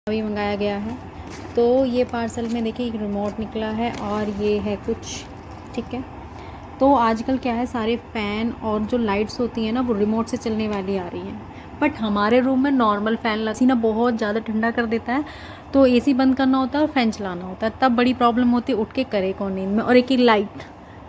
अभी मंगाया गया है। तो ये पार्सल में देखिए एक रिमोट निकला है और ये है कुछ, ठीक है। तो आजकल क्या है, सारे फ़ैन और जो लाइट्स होती हैं ना वो रिमोट से चलने वाली आ रही हैं। बट हमारे रूम में नॉर्मल फ़ैन लगा ना बहुत ज़्यादा ठंडा कर देता है, तो एसी बंद करना होता है और फ़ैन चलाना होता है, तब बड़ी प्रॉब्लम होती है, उठ के करे कौन नींद में। और एक ही लाइट,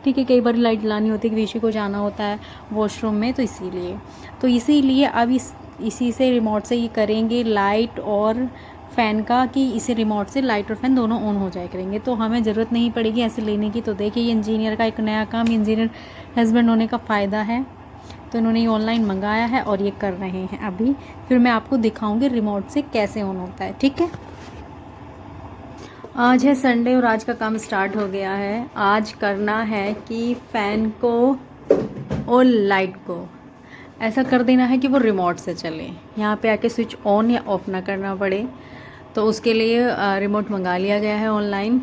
ठीक है, कई बार लाइट लानी होती है कि ऋषि को जाना होता है वॉशरूम में, तो इसीलिए अब इसी से रिमोट से ये करेंगे लाइट और फ़ैन का, कि इसे रिमोट से लाइट और फ़ैन दोनों ऑन हो जाया करेंगे, तो हमें ज़रूरत नहीं पड़ेगी ऐसे लेने की। तो देखिए ये इंजीनियर का एक नया काम, इंजीनियर हस्बैंड होने का फ़ायदा है। तो इन्होंने ये ऑनलाइन मंगाया है और ये कर रहे हैं अभी। फिर मैं आपको दिखाऊंगी रिमोट से कैसे ऑन होता है, ठीक है। आज है संडे और आज का काम स्टार्ट हो गया है। आज करना है कि फ़ैन को और लाइट को ऐसा कर देना है कि वो रिमोट से चले, यहाँ पे आके स्विच ऑन या ऑफ़ ना करना पड़े। तो उसके लिए रिमोट मंगा लिया गया है ऑनलाइन।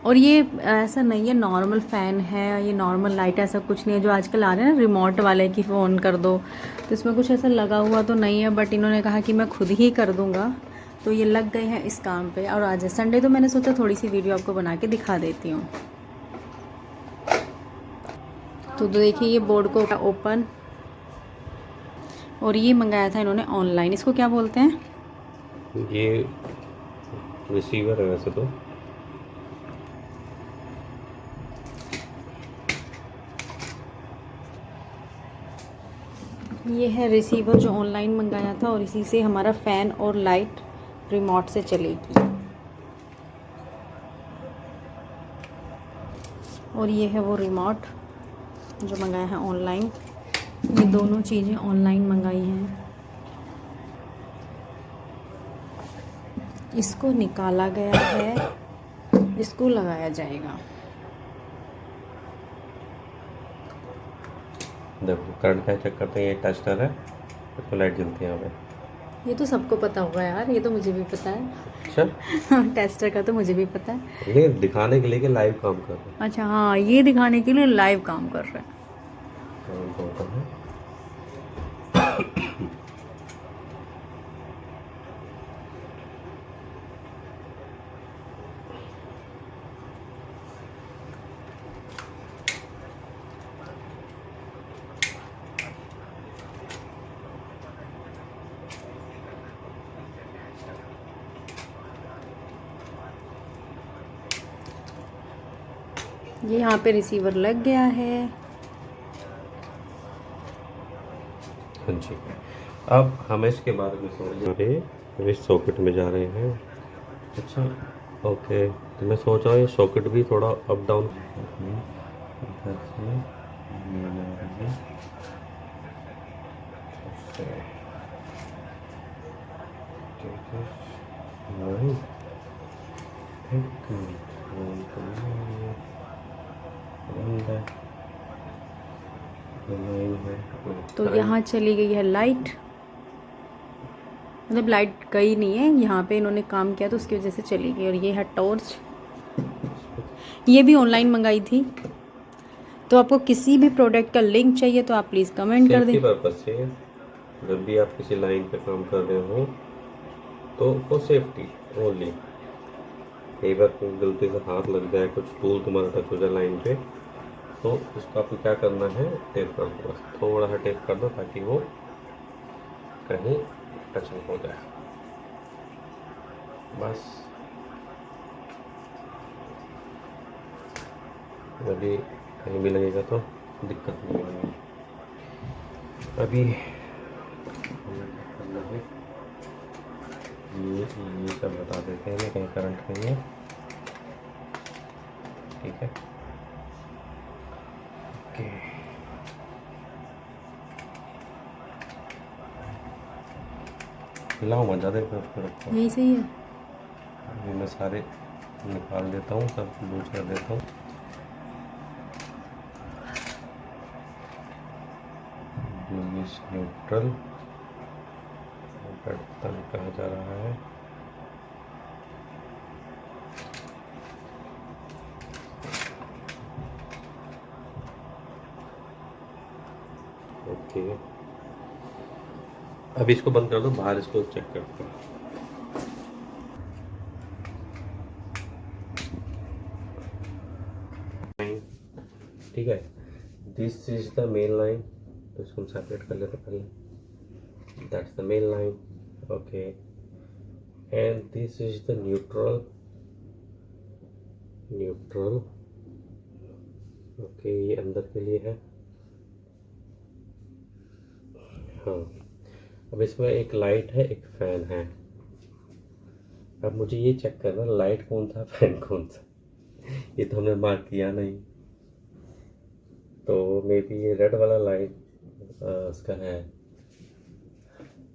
और ये ऐसा नहीं है नॉर्मल फ़ैन है, ये नॉर्मल लाइट, ऐसा कुछ नहीं है जो आजकल आ रहे हैं ना रिमोट वाले की फ़ोन कर दो, तो इसमें कुछ ऐसा लगा हुआ तो नहीं है। बट इन्होंने कहा कि मैं खुद ही कर दूँगा, तो ये लग गए हैं इस काम पे। और आज है संडे, तो मैंने सोचा थोड़ी सी वीडियो आपको बना के दिखा देती हूँ। तो देखिए ये बोर्ड को ओपन, और ये मंगाया था इन्होंने ऑनलाइन। इसको क्या बोलते हैं? ये रिसीवर है वैसे तो। ये है रिसीवर जो ऑनलाइन मंगाया था, और इसी से हमारा फ़ैन और लाइट रिमोट से चलेगी। और ये है वो रिमोट जो मंगाया है ऑनलाइन। ये दोनों चीज़ें ऑनलाइन मंगाई हैं। इसको निकाला गया है, इसको लगाया जाएगा। देखो करंट का चेक करते हैं, ये टेस्टर है, तो लाइट जलती है यहाँ पे। ये तो सबको पता होगा यार, ये तो मुझे भी पता है। अच्छा टेस्टर का तो मुझे भी पता है। ये दिखाने के लिए कि लाइव काम कर रहे अच्छा हाँ, ये दिखाने के लिए लाइव काम कर रहा है। हैं। ये यहाँ पे रिसीवर लग गया है। हाँ जी, अब हम इसके बारे में समझ रहे इस सॉकेट में जा रहे हैं। अच्छा ओके, तो मैं सोच रहा हूँ ये सॉकेट भी थोड़ा अप डाउन इधर से ये ले रही है। ठीक है, नहीं एक तो यहाँ चली गई है लाइट, मतलब लाइट गई नहीं है, यहाँ पे इन्होंने काम किया तो उसकी वजह से चली गई। और ये है टॉर्च, ये भी ऑनलाइन मंगाई थी। तो आपको किसी भी प्रोडक्ट का लिंक चाहिए तो आप प्लीज़ कमेंट कर दें। सेफ्टी पर्पज से जब भी आप किसी लाइन पे काम कर रहे हो तो वो सेफ्टी ओनली। कई बार गलती से हाथ लग जाए, कुछ टूल तुम्हारा टच हो जाए लाइन पे, तो उसको आपको क्या करना है, टेप कर दो, बस थोड़ा सा टेप कर दो ताकि वो कहीं टच नहीं हो जाए, बस। अभी कहीं भी लगेगा तो दिक्कत नहीं होगी। अभी हमें क्या करना है, ये सब बता देते हैं, कहीं करंट नहीं है, ठीक है। ओके, हिलाओ मत ज़्यादा, पर रखो। यही सही है। अभी मैं सारे निकाल देता हूँ, सब लूज कर देता हूँ। ब्लूइश न्यूट्रल बर्तन कहा जा रहा है। ओके, अब इसको बंद कर दो, बाहर इसको चेक करते हैं। ठीक है। This is the main line, तो इसको हम सेपरेट कर लेते पहले। That's the main line, okay. And this is the neutral, okay, ये अंदर के लिए है। हाँ, अब इसमें एक लाइट है, एक फैन है। अब मुझे ये चेक करना लाइट कौन सा फैन कौन सा, ये तो हमने मार्क किया नहीं। तो मे बी ये रेड वाला लाइट उसका है।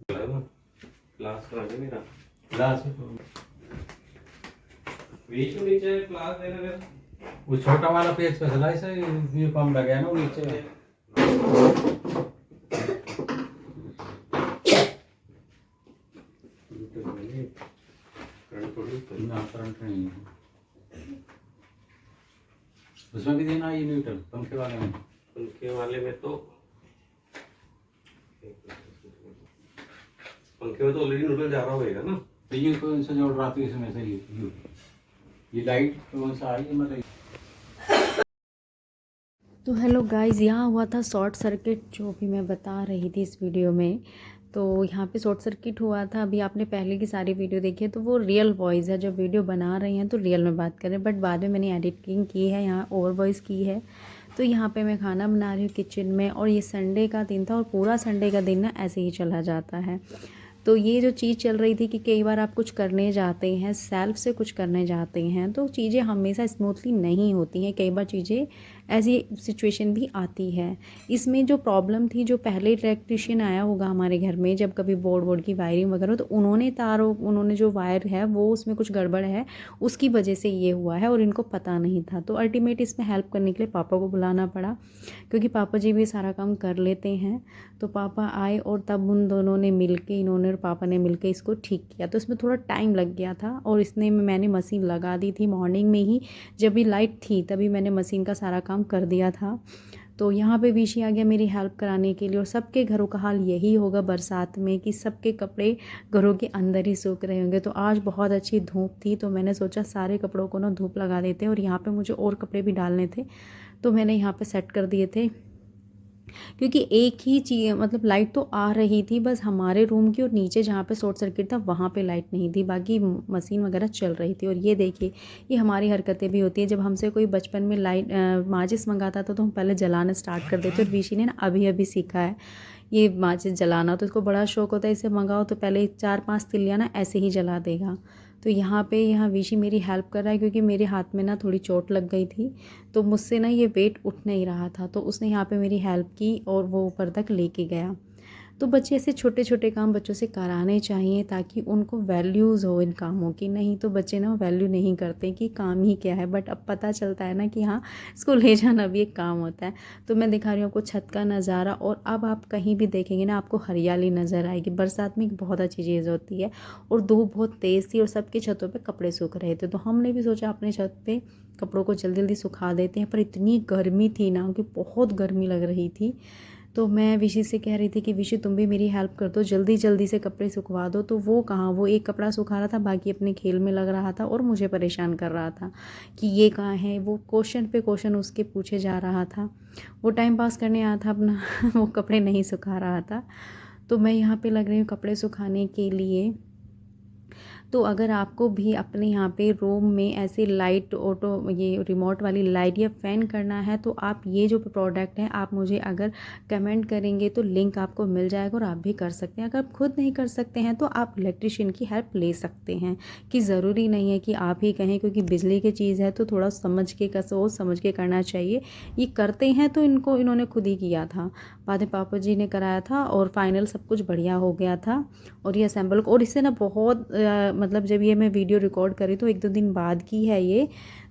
क्लास करा दे मेरा, क्लास बीच में नीचे क्लास देना मेरा। वो छोटा वाला पेज पे चला इसे, ये कम लगे ना नीचे। ना करंट नहीं है उसमें भी देना ये न्यूट्रल पंखे वाले में। तो पंखे में तो ऑलरेडी न्यूट्रल जा रहा होगा ना। तो ये कौन सा जोड़ रहा था इसमें से, ये लाइट कौन सा आई है मतलब। तो हेलो गाइस, यहाँ हुआ था शॉर्ट सर्किट, जो भी मैं बता रही थी इस वीडियो में। तो यहाँ पे शॉर्ट सर्किट हुआ था। अभी आपने पहले की सारी वीडियो देखी है, तो वो रियल वॉइस है। जब वीडियो बना रही हैं तो रियल में बात कर रहे हैं, बट बाद में मैंने एडिटिंग की है, यहाँ ओवर वॉइस की है। तो यहाँ पे मैं खाना बना रही हूँ किचन में, और ये संडे का दिन था, और पूरा संडे का दिन ना ऐसे ही चला जाता है। तो ये जो चीज़ चल रही थी कि कई बार आप कुछ करने जाते हैं, सेल्फ से कुछ करने जाते हैं, तो चीज़ें हमेशा स्मूथली नहीं होती हैं। कई बार चीज़ें ऐसी सिचुएशन भी आती है। इसमें जो प्रॉब्लम थी, जो पहले इलेक्ट्रिशियन आया होगा हमारे घर में, जब कभी बोर्ड की वायरिंग वगैरह, तो उन्होंने जो वायर है वो उसमें कुछ गड़बड़ है, उसकी वजह से ये हुआ है, और इनको पता नहीं था। तो अल्टीमेट इसमें हेल्प करने के लिए पापा को बुलाना पड़ा, क्योंकि पापा जी भी सारा काम कर लेते हैं। तो पापा आए, और तब उन दोनों ने मिलके, इन्होंने और पापा ने मिलके इसको ठीक किया। तो इसमें थोड़ा टाइम लग गया था, और मैंने मशीन लगा दी थी मॉर्निंग में ही, जब भी लाइट थी तभी मैंने मशीन का सारा काम कर दिया था। तो यहाँ पे विशी आ गया मेरी हेल्प कराने के लिए। और सबके घरों का हाल यही होगा बरसात में, कि सबके कपड़े घरों के अंदर ही सूख रहे होंगे। तो आज बहुत अच्छी धूप थी, तो मैंने सोचा सारे कपड़ों को ना धूप लगा देते हैं। और यहाँ पे मुझे और कपड़े भी डालने थे, तो मैंने यहाँ पे सेट कर दिए थे, क्योंकि एक ही चीज़, मतलब लाइट तो आ रही थी बस हमारे रूम की, और नीचे जहाँ पे शॉर्ट सर्किट था वहाँ पे लाइट नहीं थी, बाकी मशीन वगैरह चल रही थी। और ये देखिए, ये हमारी हरकतें भी होती हैं। जब हमसे कोई बचपन में माचिस मंगाता था, तो हम पहले जलाना स्टार्ट कर देते। और विशी ने ना अभी अभी सीखा है ये माचिस जलाना, तो इसको बड़ा शौक होता है। इसे मंगाओ तो पहले 4-5 तिलियाँ ना ऐसे ही जला देगा। तो यहाँ विशी मेरी हेल्प कर रहा है, क्योंकि मेरे हाथ में ना थोड़ी चोट लग गई थी, तो मुझसे ना ये वेट उठ नहीं रहा था। तो उसने यहाँ पे मेरी हेल्प की, और वो ऊपर तक लेके गया। तो बच्चे ऐसे छोटे छोटे काम बच्चों से कराने चाहिए, ताकि उनको वैल्यूज़ हो इन कामों की। नहीं तो बच्चे ना वैल्यू नहीं करते कि काम ही क्या है, बट अब पता चलता है ना कि हाँ, इसको ले जाना भी एक काम होता है। तो मैं दिखा रही हूँ आपको छत का नज़ारा, और अब आप कहीं भी देखेंगे ना, आपको हरियाली नज़र आएगी। बरसात में एक बहुत अच्छी चीज़ होती है। और धूप बहुत तेज़ थी, और सबके छतों पर कपड़े सूख रहे थे, तो हमने भी सोचा अपने छत पर कपड़ों को जल्दी जल्दी सुखा देते हैं। पर इतनी गर्मी थी ना, कि बहुत गर्मी लग रही थी। तो मैं विशी से कह रही थी कि विशी तुम भी मेरी हेल्प कर दो, जल्दी जल्दी से कपड़े सुखवा दो। तो वो कहाँ, वो एक कपड़ा सुखा रहा था, बाकी अपने खेल में लग रहा था, और मुझे परेशान कर रहा था कि ये कहाँ है। वो क्वेश्चन पे क्वेश्चन उसके पूछे जा रहा था। वो टाइम पास करने आया था अपना वो कपड़े नहीं सुखा रहा था। तो मैं यहाँ पे लग रही हूँ कपड़े सुखाने के लिए। तो अगर आपको भी अपने यहाँ पे रूम में ऐसे लाइट, ऑटो, ये रिमोट वाली लाइट या फ़ैन करना है, तो आप ये जो प्रोडक्ट हैं, आप मुझे अगर कमेंट करेंगे तो लिंक आपको मिल जाएगा, और आप भी कर सकते हैं। अगर आप खुद नहीं कर सकते हैं तो आप इलेक्ट्रिशियन की हेल्प ले सकते हैं, कि ज़रूरी नहीं है कि आप ही कहें, क्योंकि बिजली की चीज़ है तो थोड़ा समझ के सोच समझ के करना चाहिए। ये करते हैं तो इन्होंने खुद ही किया था, बाद में पापा जी ने कराया था, और फाइनल सब कुछ बढ़िया हो गया था। और ये असेंबल, और इससे ना बहुत मतलब जब ये मैं वीडियो रिकॉर्ड करी तो 1-2 दिन बाद की है ये।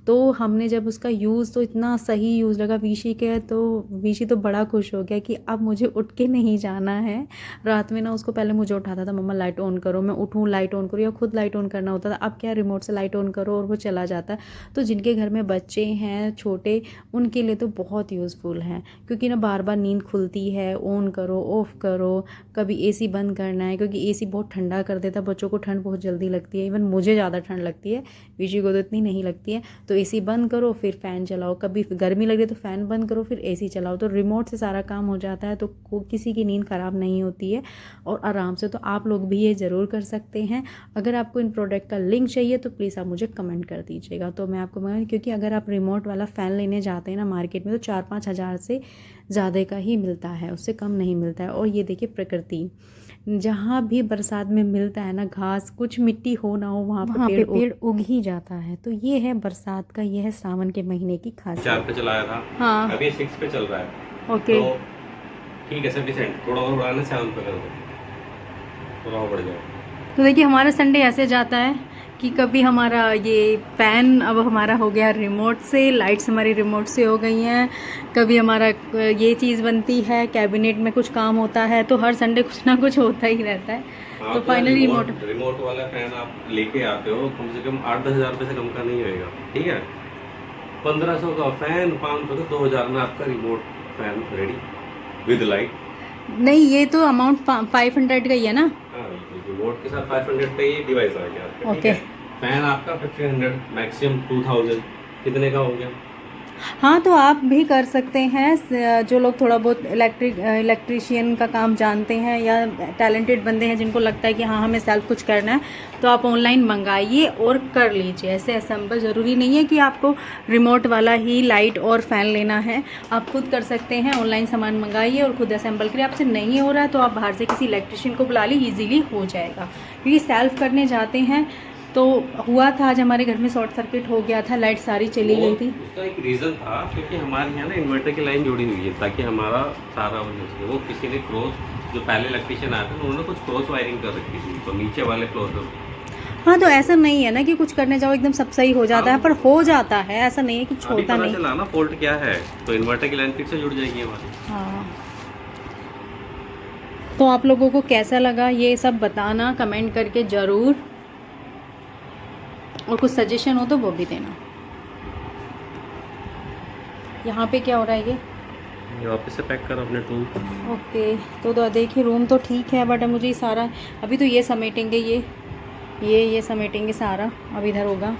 तो हमने जब उसका यूज़, तो इतना सही यूज़ लगा विशी के, तो विशी तो बड़ा खुश हो गया कि अब मुझे उठ के नहीं जाना है। रात में ना उसको पहले मुझे उठाता था, मम्मा लाइट ऑन करो, मैं उठूँ लाइट ऑन करूँ, या खुद लाइट ऑन करना होता था। अब क्या, रिमोट से लाइट ऑन करो और वो चला जाता है। तो जिनके घर में बच्चे हैं छोटे, उनके लिए तो बहुत यूज़फुल है, क्योंकि ना बार बार नींद खुलती है, ऑन करो ऑफ़ करो, कभी एसी बंद करना है, क्योंकि एसी बहुत ठंडा कर देता है। बच्चों को ठंड बहुत जल्दी लगती है, इवन मुझे ज़्यादा ठंड लगती है, विशी को तो इतनी नहीं लगती है। तो एसी बंद करो फिर फ़ैन चलाओ, कभी गर्मी लग रही है तो फ़ैन बंद करो फिर एसी चलाओ, तो रिमोट से सारा काम हो जाता है, तो किसी की नींद ख़राब नहीं होती है और आराम से। तो आप लोग भी ये ज़रूर कर सकते हैं। अगर आपको इन प्रोडक्ट का लिंक चाहिए तो प्लीज़ आप मुझे कमेंट कर दीजिएगा, तो मैं आपको क्योंकि अगर आप रिमोट वाला फ़ैन लेने जाते हैं ना मार्केट में तो 4-5 हज़ार से ज़्यादा का ही मिलता है, उससे कम नहीं मिलता है। और ये देखिए प्रकृति, जहाँ भी बरसात में मिलता है ना घास, कुछ मिट्टी हो ना हो वहाँ पे पेड़ उग ही जाता है। तो ये है बरसात का, ये है सावन के महीने की खासियत। 4 पे चलाया था, हाँ अभी 6 पे चल रहा है। ओके तो ठीक है, 70 थोड़ा और बढ़ाना, 7 पे कर दो, थोड़ा और बढ़ जाए। तो देखिए हमारा संडे ऐसे जाता है कि कभी हमारा ये फ़ैन अब हमारा हो गया रिमोट से, लाइट्स हमारी रिमोट से हो गई हैं, कभी हमारा ये चीज़ बनती है, कैबिनेट में कुछ काम होता है, तो हर संडे कुछ ना कुछ होता ही रहता है। हाँ, तो फाइनली रिमोट वाला फैन आप लेके आते हो कम से कम 8-10 हज़ार रुपये से कम का नहीं होएगा, ठीक है। 1500 का फैन, 500 का, 2000 में आपका remote fan ready with light. नहीं, ये तो अमाउंट 500 का ही है ना। हाँ, रिमोट के साथ 500 पे ये डिवाइस आ गया आपका, ठीक है। फैन आपका 1500, मैक्सिमम 2000, कितने का हो गया। हाँ तो आप भी कर सकते हैं, जो लोग थोड़ा बहुत इलेक्ट्रिशियन का काम जानते हैं या टैलेंटेड बंदे हैं जिनको लगता है कि हाँ हमें सेल्फ कुछ करना है, तो आप ऑनलाइन मंगाइए और कर लीजिए। ऐसे असेंबल ज़रूरी नहीं है कि आपको रिमोट वाला ही लाइट और फ़ैन लेना है, आप खुद कर सकते हैं। ऑनलाइन सामान मंगाइए और खुद असेंबल करिए। आपसे नहीं हो रहा है तो आप बाहर से किसी इलेक्ट्रिशियन को बुला लीजिए, ईजिली हो जाएगा। क्योंकि सेल्फ करने जाते हैं तो हुआ था आज हमारे घर में शॉर्ट सर्किट हो गया था, लाइट सारी चली गई थी। उसका एक रीज़न था क्योंकि हमारे यहाँ ना इन्वर्टर की लाइन जुड़ी हुई है ताकि हमारा सारा हो सके। वो किसी ने क्रॉस, जो पहले इलेक्ट्रिशियन आए थे उन्होंने कुछ क्रॉस वायरिंग कर रखी थी, तो नीचे वाले फ्लोर पर। हाँ तो ऐसा नहीं है ना कि कुछ करने जाओ एकदम सब सही हो जाता है, पर हो जाता है, ऐसा नहीं है कि छोटा नहीं। चला ना फॉल्ट क्या है, तो इन्वर्टर की लाइन फिर से जुड़ जाएगी हमारी। हाँ तो आप लोगों को कैसा लगा ये सब बताना कमेंट करके ज़रूर, और कुछ सजेशन हो तो वो भी देना। यहाँ पे क्या हो रहा है ये वापस से पैक करो अपने टूल। ओके तो देखिए रूम तो ठीक है, बट मुझे सारा अभी तो ये समेटेंगे, ये समेटेंगे सारा, अब इधर होगा।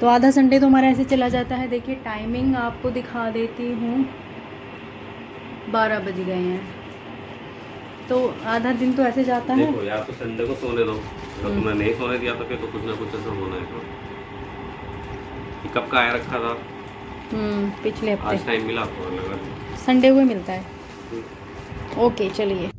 तो आधा संडे तो हमारा ऐसे चला जाता है। देखिए टाइमिंग आपको दिखा देती हूँ, 12 बज गए हैं, तो आधा दिन तो ऐसे जाता है। देखो यार, तो संडे को सोने दो, अगर तुमने नहीं सोने दिया तो फिर तो कुछ ना कुछ ऐसा होना है। ये कब का आया रखा था? पिछले हफ्ते। आज टाइम मिला तो लगा संडे को ही मिलता है। ओके चलिए,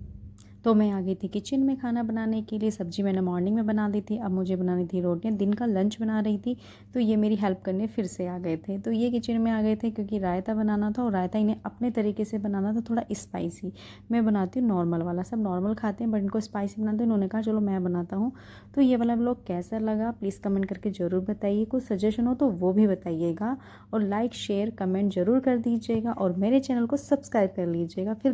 तो मैं आ गई थी किचन में खाना बनाने के लिए। सब्ज़ी मैंने मॉर्निंग में बना दी थी, अब मुझे बनानी थी रोटियाँ, दिन का लंच बना रही थी। तो ये मेरी हेल्प करने फिर से आ गए थे। तो ये किचन में आ गए थे क्योंकि रायता बनाना था, और रायता इन्हें अपने तरीके से बनाना था, थोड़ा स्पाइसी। मैं बनाती हूँ नॉर्मल वाला, सब नॉर्मल खाते हैं बट इनको स्पाइसी बनाते हैं। उन्होंने कहा चलो मैं बनाता हूँ। तो ये वाला व्लॉग कैसा लगा प्लीज़ कमेंट करके ज़रूर बताइए। कुछ सजेशन हो तो वो भी बताइएगा, और लाइक शेयर कमेंट ज़रूर कर दीजिएगा, और मेरे चैनल को सब्सक्राइब कर लीजिएगा। फिर